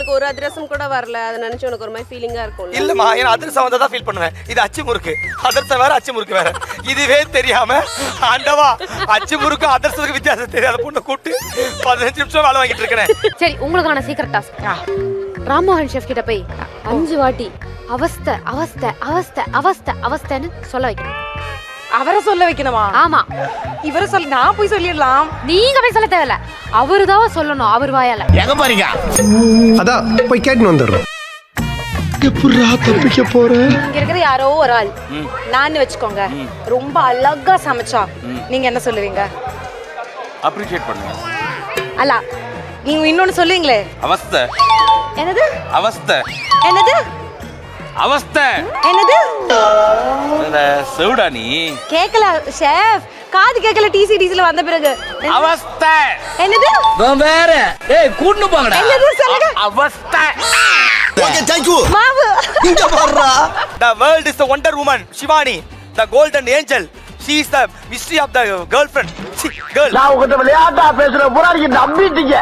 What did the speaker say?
உனக்கு ஒரு அதிரசம் கூட வரல, அதை நினைச்சு உனக்கு ஒரு மாதிரி ஃபீலிங்கா இருக்கும். இல்லம்மா, ஏன்னா அதிரசம் வந்தா தான் ஃபீல் பண்ணுவேன். இது அச்சு முறுக்கு, அதிரசம் வேற அச்சு முறுக்கு வேற. இதுவே தெரியாம ஆண்டவா அச்சு முறுக்கு அதிரசத்துக்கு வித்தியாசம் தெரியாத பொண்ணை கூப்பிட்டு 15 நிமிஷம் வேலை வாங்கிட்டு இருக்கிறேன். சரி, உங்களுக்கான சீக்ரெட் டாஸ்க். ராம்மோகன் ஷெஃப் கிட்ட போய் 5 வாட்டி அவஸ்தை அவஸ்தை அவஸ்தை அவஸ்தை அவஸ்தைன்னு சொல்ல வைக்கணும். அவரை சொல்ல வைக்கணுமா? ஆமா, இவரை சொல்ல, நான் போய் சொல்லிடலாம். நீங்க போய் சொல்ல தேவையில்ல, அவருதான் சொல்லணும், அவர் வாயால. எங்க பாருங்க, அதான் போய் கேட்டு வந்துடுறோம். எப்படா தப்பிக்க போற? இங்க இருக்கிற யாரோ ஒரு ஆள் நான் வச்சுக்கோங்க, ரொம்ப அழகா சமைச்சா நீங்க என்ன சொல்லுவீங்க? அப்ரிஷியேட் பண்ணுங்க. அல்ல, நீங்க இன்னொன்னு சொல்லுவீங்களே. அவஸ்தை. என்னது? அவஸ்தை. என்னது? அவஸ்தை. என்னது? இந்த செவுடா நீ கேக்கல ஷெஃப், காது கேக்கல. டிசிடிசில வந்த பிறகு அவஸ்தை. என்னது? வேற ஏய் கூட்டு போங்கடா. என்னது சொல்லுங்க? அவஸ்தை. Okay, thank you. மாவு. இங்க பாருடா. The world is the wonder woman, Shivani, the golden angel. She is the mystery of the girlfriend. Girl. நான் உங்ககிட்ட விளையாட்டா பேசுற புறாடிக்கு நம்பிட்டீங்க.